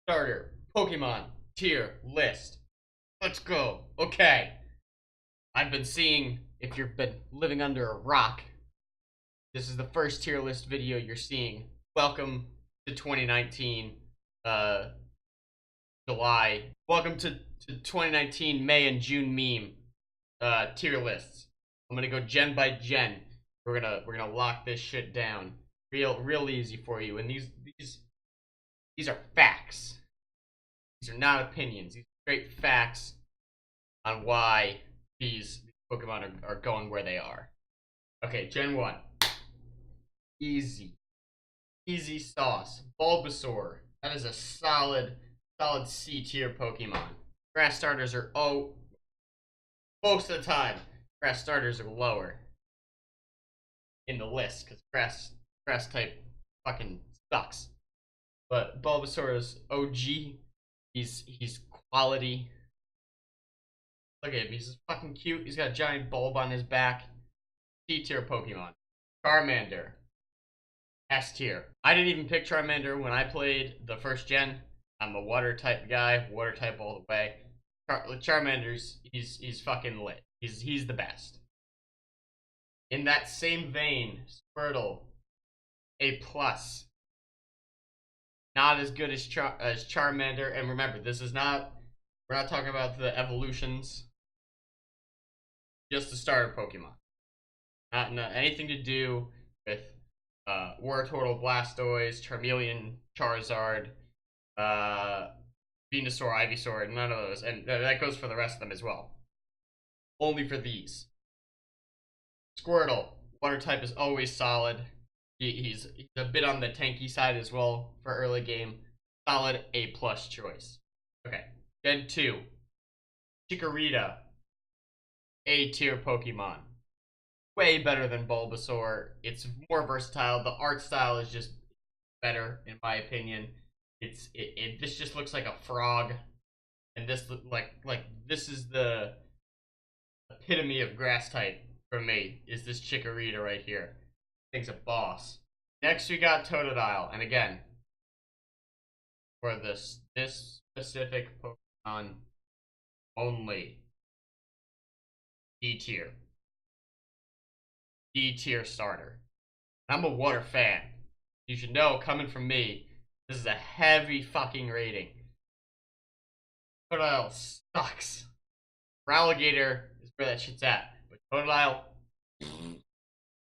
Starter Pokemon tier list. Let's go. Okay. I've been seeing, if you've been living under a rock, this is the first tier list video you're seeing. Welcome to 2019 uh July. Welcome to 2019 May and June meme tier lists. I'm gonna go gen by gen. We're gonna lock this shit down. Real easy for you. And these are facts. These are not opinions. These are straight facts on why these Pokemon are going where they are. Okay, Gen 1. Easy. Easy sauce. Bulbasaur. That is a solid C tier Pokemon. Grass starters are, most of the time, grass starters are lower in the list because grass type fucking sucks. But Bulbasaur is OG. He's quality. Look at him. He's fucking cute. He's got a giant bulb on his back. C tier Pokemon. Charmander. S tier. I didn't even pick Charmander when I played the first gen. I'm a water type guy. Water type all the way. Charmander's he's fucking lit. He's the best. In that same vein, Squirtle. A plus. Not as good as Charmander. And remember, we're not talking about the evolutions. Just the starter Pokemon. Not anything to do with Wartortle, Blastoise, Charmeleon, Charizard, Venusaur, Ivysaur, none of those. And that goes for the rest of them as well. Only for these. Squirtle, water type is always solid. He's a bit on the tanky side as well for early game. Solid A plus choice. Okay, Gen 2. Chikorita. A tier Pokemon. Way better than Bulbasaur. It's more versatile. The art style is just better, in my opinion. This just looks like a frog, and this this is the epitome of grass type for me. Is this Chikorita right here? Thing's a boss. Next we got Totodile, and again, for this specific Pokemon only, D tier. D tier starter. I'm a water fan. You should know, coming from me, this is a heavy fucking rating. Totodile sucks. Ralligator is where that shit's at, but Totodile,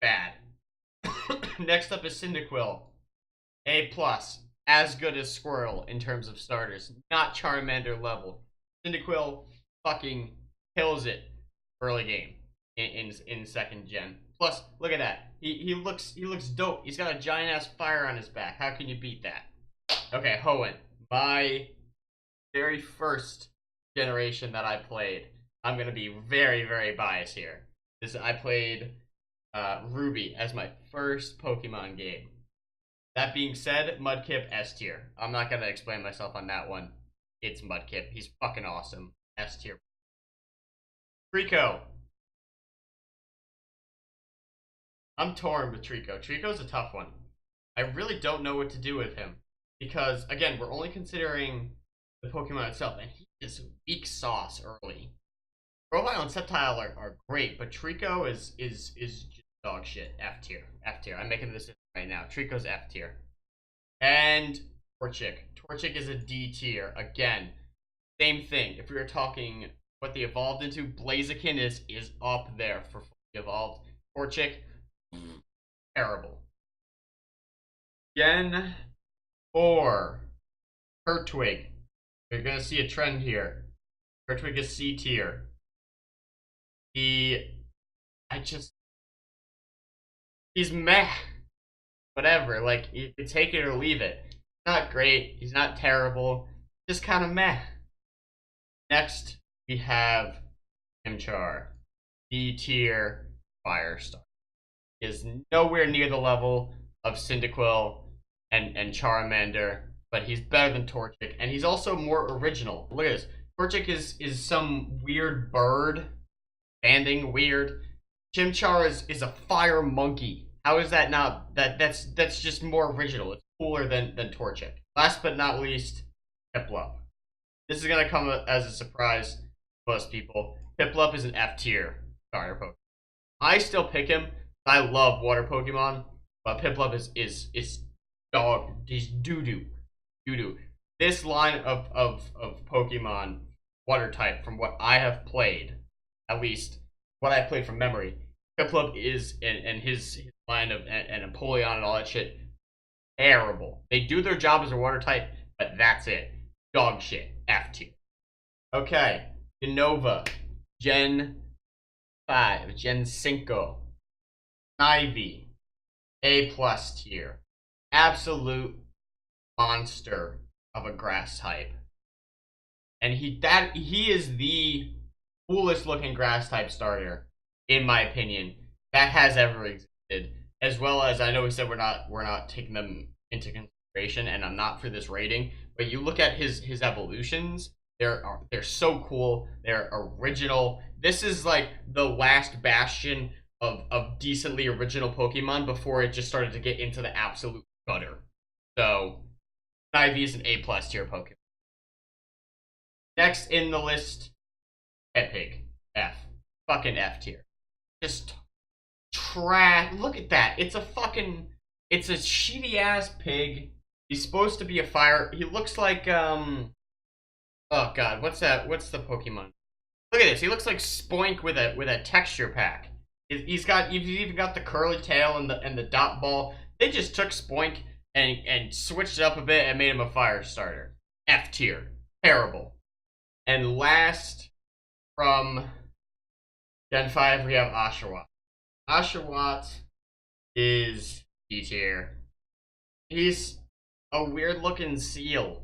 bad. Next up is Cyndaquil. A plus. As good as Squirtle in terms of starters. Not Charmander level. Cyndaquil fucking kills it early game in second gen. Plus, look at that. He looks dope. He's got a giant ass fire on his back. How can you beat that? Okay, Hoenn. My very first generation that I played. I'm gonna be very biased here. I played Ruby as my first Pokemon game. That being said, Mudkip S tier. I'm not gonna explain myself on that one. It's Mudkip. He's fucking awesome. S tier. Trico. I'm torn with Trico. Trico's a tough one. I really don't know what to do with him. Because, again, we're only considering the Pokemon itself, and he is weak sauce early. Grovyle and Sceptile are great, but Trico is just dog shit. F tier. F tier. I'm making this right now. Trico's F tier. And Torchic. Torchic is a D tier. Again, same thing. If we were talking what they evolved into, Blaziken is up there for fully evolved. Torchic, terrible. Gen 4. Turtwig. You're gonna see a trend here. Turtwig is C tier. He's meh. Whatever, like, you can take it or leave it. He's not great, he's not terrible, just kind of meh. Next, we have Chimchar. D tier fire star. He is nowhere near the level of Cyndaquil and Charmander, but he's better than Torchic, and he's also more original. Look at this. Torchic is some weird bird, banding weird. Chimchar is a fire monkey. How is that not? That's just more original. It's cooler than Torchic. Last but not least, Piplup. This is gonna come as a surprise to most people. Piplup is an F tier starter Pokemon. I still pick him. I love water Pokemon, but Piplup is dog. He's doo doo. This line of Pokemon water type, from what I have played, at least what I played from memory, Piplup is and his line of and Empoleon and all that shit terrible. They do their job as a water type, but that's it. Dog shit. F tier. Okay, Unova, Gen 5, Gen 5, Ivy, A+ tier. Absolute monster of a grass type. And he is the coolest looking grass type starter, in my opinion, that has ever existed. As well as, I know we said we're not taking them into consideration, and I'm not for this rating, but you look at his evolutions, they're so cool. They're original. This is like the last bastion of decently original Pokemon before it just started to get into the absolute gutter. So, Ivy is an A+ tier Pokemon. Next in the list, Tepig. F. Fucking F tier. Just trash. Look at that. It's a shitty ass pig. He's supposed to be a fire. He looks like, oh god, what's that? What's the Pokemon? Look at this. He looks like Spoink with a texture pack. He's even got the curly tail and the dot ball. They just took Spoink and switched it up a bit and made him a fire starter. F tier. Terrible. And last from Gen 5, we have Oshawott. Oshawott is D tier. He's a weird looking seal.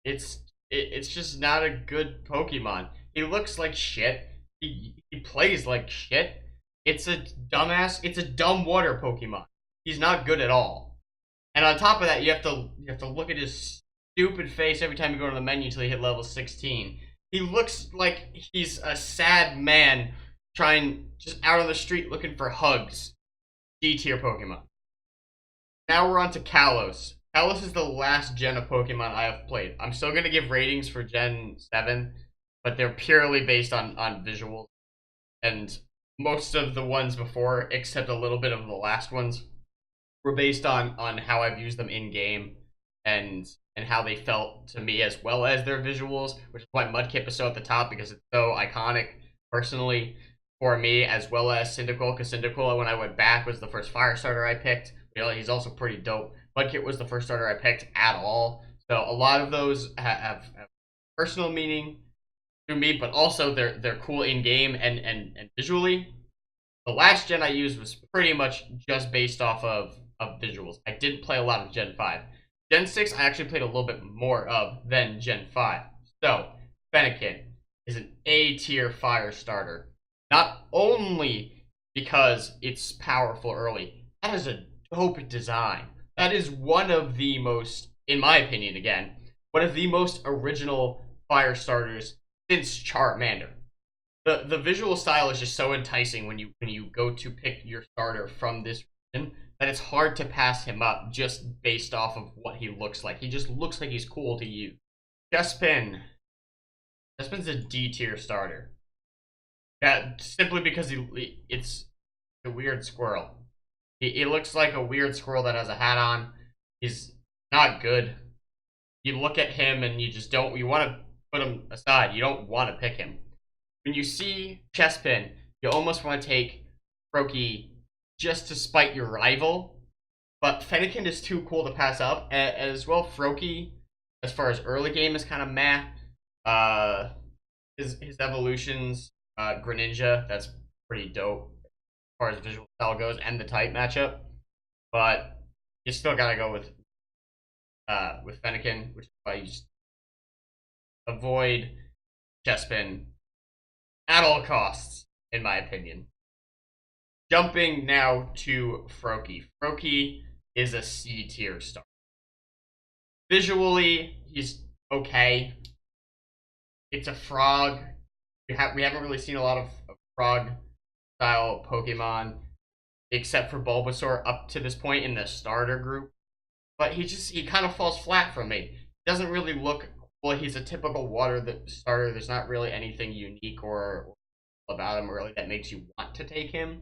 It's just not a good Pokemon. He looks like shit. He plays like shit. It's a dumb water Pokemon. He's not good at all. And on top of that, you have to look at his stupid face every time you go to the menu until you hit level 16. He looks like he's a sad man just out on the street looking for hugs. D tier Pokemon. Now we're on to Kalos. Kalos is the last gen of Pokemon I have played. I'm still going to give ratings for Gen 7, but they're purely based on visuals. And most of the ones before, except a little bit of the last ones, were based on how I've used them in-game and how they felt to me, as well as their visuals, which is why Mudkip is so at the top, because it's so iconic, personally, for me, as well as Cyndaquil, because Cyndaquil, when I went back, was the first fire starter I picked. You know, he's also pretty dope. Mudkip was the first starter I picked at all. So a lot of those have personal meaning to me, but also they're cool in-game and visually. The last gen I used was pretty much just based off of visuals. I didn't play a lot of Gen 5. Gen 6 I actually played a little bit more of than Gen 5. So, Fennekin is an A tier fire starter. Not only because it's powerful early, that is a dope design. That is one of the most, in my opinion again, one of the most original fire starters since Charmander. The visual style is just so enticing when you go to pick your starter from this region that it's hard to pass him up just based off of what he looks like. He just looks like he's cool to use. Chespin. Chespin's a D tier starter. Yeah, simply because it's a weird squirrel. He looks like a weird squirrel that has a hat on. He's not good. You look at him and you want to put him aside. You don't want to pick him. When you see Chespin, you almost want to take Froakie just to spite your rival. But Fennekin is too cool to pass up. As well, Froakie, as far as early game, is kind of meh. His evolutions, Greninja, that's pretty dope as far as visual style goes and the type matchup. But you still gotta go with Fennekin, which is why you just avoid Chespin at all costs, in my opinion. Jumping now to Froakie. Froakie is a C tier star. Visually, he's okay. It's a frog. We haven't really seen a lot of frog style Pokemon, except for Bulbasaur up to this point in the starter group. But he kind of falls flat for me. He doesn't really look well, he's a typical water starter. There's not really anything unique or about him really that makes you want to take him.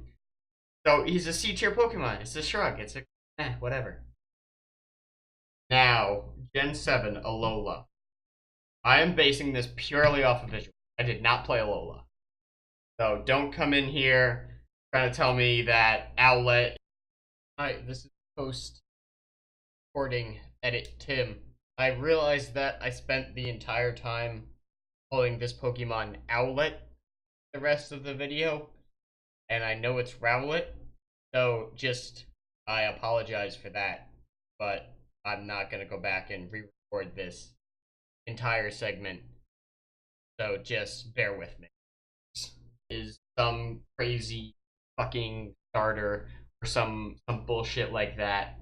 So he's a C tier Pokemon. It's a shrug. It's a whatever. Now, Gen 7 Alola. I am basing this purely off of visual. I did not play Alola. So don't come in here trying to tell me that Owlette. Alright, this is post recording edit Tim. I realized that I spent the entire time calling this Pokemon Owlette the rest of the video, and I know it's Rowlet, so I apologize for that, but I'm not gonna go back and re-record this entire segment, so just bear with me. This is some crazy fucking starter or some bullshit like that.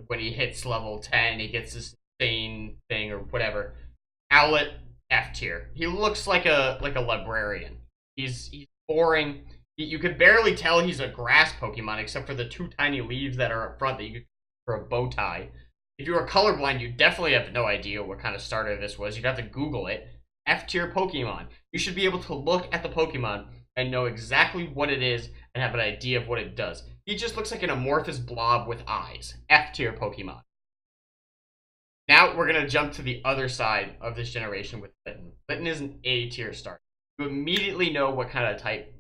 When he hits level 10, he gets this insane thing or whatever. Owlette F tier. He looks like a librarian. He's boring. You could barely tell he's a grass Pokemon except for the two tiny leaves that are up front that you could for a bow tie. If you were colorblind, you definitely have no idea what kind of starter this was. You'd have to Google it. F tier Pokemon. You should be able to look at the Pokemon and know exactly what it is and have an idea of what it does. He just looks like an amorphous blob with eyes. F tier Pokemon. Now we're going to jump to the other side of this generation with Litten. Litten is an A tier starter. You immediately know what kind of type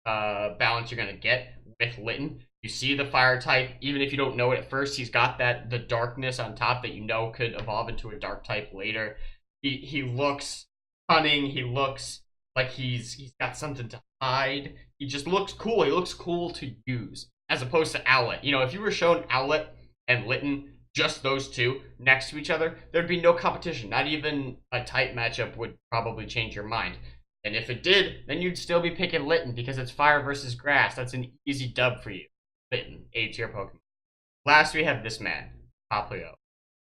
balance you're going to get with Litten. You see the fire type, even if you don't know it at first, he's got the darkness on top that you know could evolve into a dark type later. He looks cunning, he looks like he's got something to hide. He just looks cool. He looks cool to use, as opposed to Owlette. You know, if you were shown Owlette and Litten, just those two next to each other, there'd be no competition. Not even a type matchup would probably change your mind. And if it did, then you'd still be picking Litten because it's fire versus grass. That's an easy dub for you. Litten, A tier Pokemon. Last we have this man, Popplio.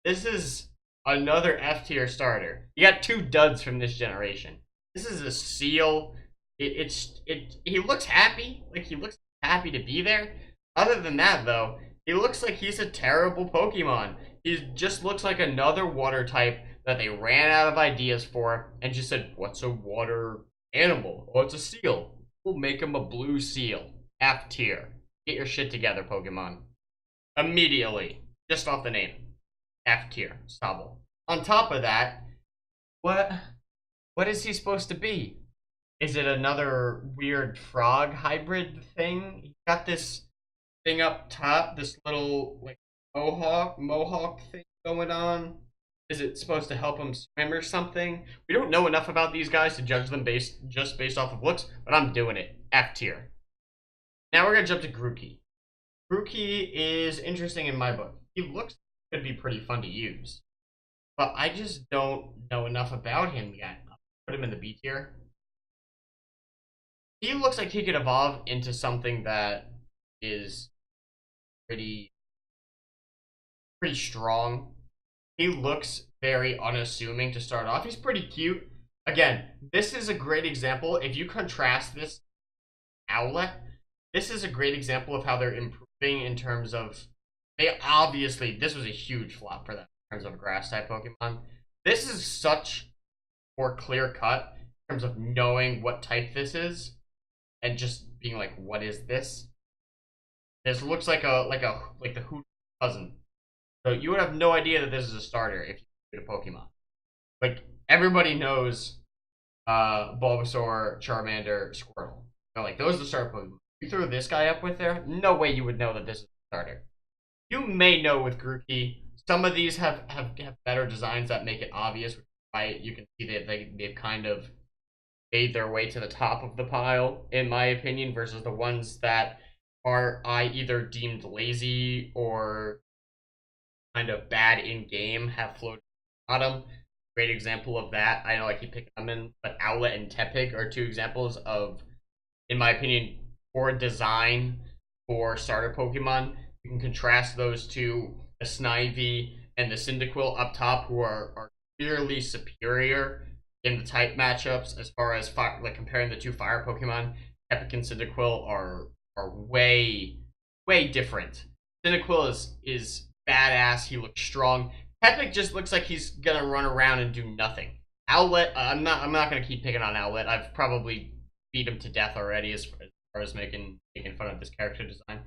This is another F tier starter. You got two duds from this generation. This is a Seel. He looks happy. Like, he looks happy to be there. Other than that, though, he looks like he's a terrible Pokemon. He just looks like another water type that they ran out of ideas for and just said, what's a water animal? Oh, it's a seal. We'll make him a blue seal. F tier. Get your shit together, Pokemon. Immediately. Just off the name. F tier. Sobble. On top of that, what is he supposed to be? Is it another weird frog hybrid thing? He's got this thing up top, this little like mohawk thing going on. Is it supposed to help him swim or something? We don't know enough about these guys to judge them based off of looks, but I'm doing it. F tier. Now we're gonna jump to Grookey. Grookey is interesting in my book. He looks could be pretty fun to use, but I just don't know enough about him yet. I'll put him in the B tier. He looks like he could evolve into something that is pretty strong. He looks very unassuming to start off. He's pretty cute. Again, this is a great example. If you contrast this Owlette, this is a great example of how they're improving in terms of, they obviously, this was a huge flop for them in terms of grass type Pokemon. This is such more clear cut in terms of knowing what type this is and just being like, what is this? This looks like the Hoot cousin. So you would have no idea that this is a starter if you get a Pokemon. Like, everybody knows Bulbasaur, Charmander, Squirtle. They're like, those are the starter Pokemon. You throw this guy up with there, no way you would know that this is a starter. You may know with Grookey, some of these have better designs that make it obvious. Why you can see that they've kind of made their way to the top of the pile, in my opinion, versus the ones that are either deemed lazy or kind of bad in game have floated bottom. Great example of that. I know I keep picking them in, but Owlette and Tepig are two examples of, in my opinion, poor design for starter Pokemon. You can contrast those to the Snivy and the Cyndaquil up top, who are clearly superior in the type matchups as far as like comparing the two fire Pokemon. Tepig and Cyndaquil are way different. Cyndaquil is badass. He looks strong. Tepig just looks like he's gonna run around and do nothing. Owlet, I'm not gonna keep picking on Owlet. I've probably beat him to death already as far as making fun of this character design.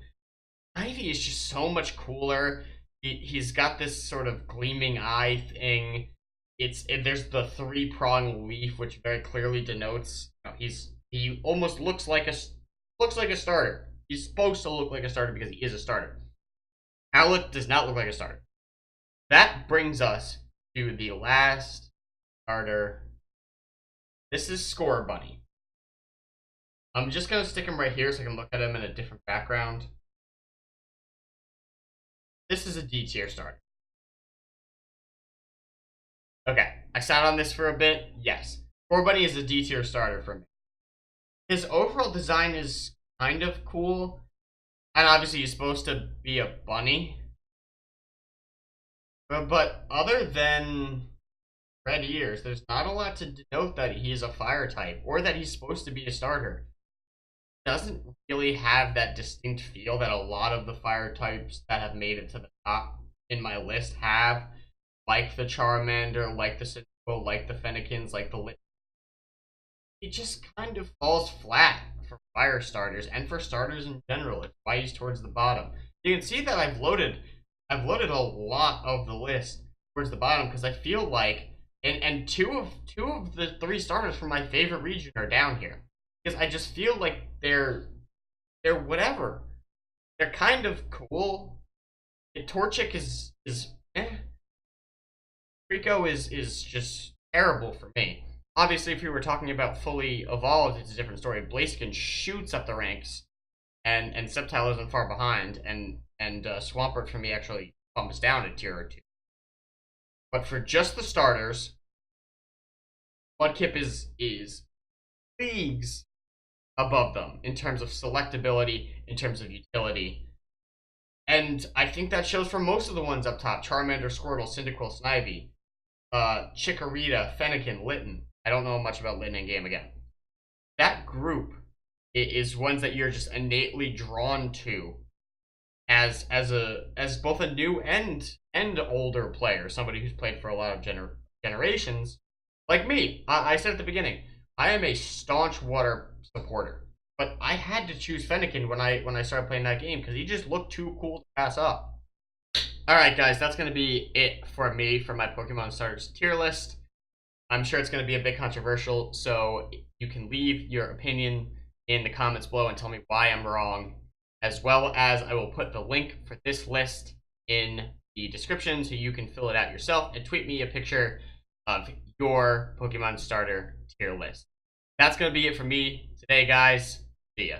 Ivy is just so much cooler. He's got this sort of gleaming eye thing. There's the 3-prong leaf, which very clearly denotes, you know, he almost looks like a starter. He's supposed to look like a starter because he is a starter. Owlet does not look like a starter. That brings us to the last starter. This is Scorbunny. I'm just gonna stick him right here so I can look at him in a different background. This is a D tier starter. Okay, I sat on this for a bit. Yes, Scorbunny is a D tier starter for me. His overall design is kind of cool, and obviously he's supposed to be a bunny. But other than red ears, there's not a lot to denote that he is a fire type or that he's supposed to be a starter. Doesn't really have that distinct feel that a lot of the fire types that have made it to the top in my list have, like the Charmander, like the Cyndaquil, like the Fennekins, like the Lit. It just kind of falls flat for fire starters and for starters in general. It's why he's towards the bottom. You can see that I've loaded a lot of the list towards the bottom because I feel like, and two of the 3 starters from my favorite region are down here. Because I just feel like they're whatever. They're kind of cool. Torchic is eh. Treecko is just terrible for me. Obviously, if we were talking about fully evolved, it's a different story. Blaziken shoots up the ranks, and Sceptile isn't far behind, and Swampert for me actually bumps down a tier or 2. But for just the starters, Mudkip is leagues above them in terms of selectability, in terms of utility. And I think that shows for most of the ones up top. Charmander, Squirtle, Cyndaquil, Snivy, Chikorita, Fennekin, Litten. I don't know much about Litten in game again. That group is ones that you're just innately drawn to as both a new and older player, somebody who's played for a lot of generations. Like me, I said at the beginning, I am a staunch water supporter, but I had to choose Fennekin when I started playing that game because he just looked too cool to pass up. Alright guys, that's going to be it for me for my Pokemon starters tier list. I'm sure it's going to be a bit controversial, so you can leave your opinion in the comments below and tell me why I'm wrong, as well as I will put the link for this list in the description so you can fill it out yourself and tweet me a picture of your Pokemon starter tier list. That's going to be it for me today, guys. See ya.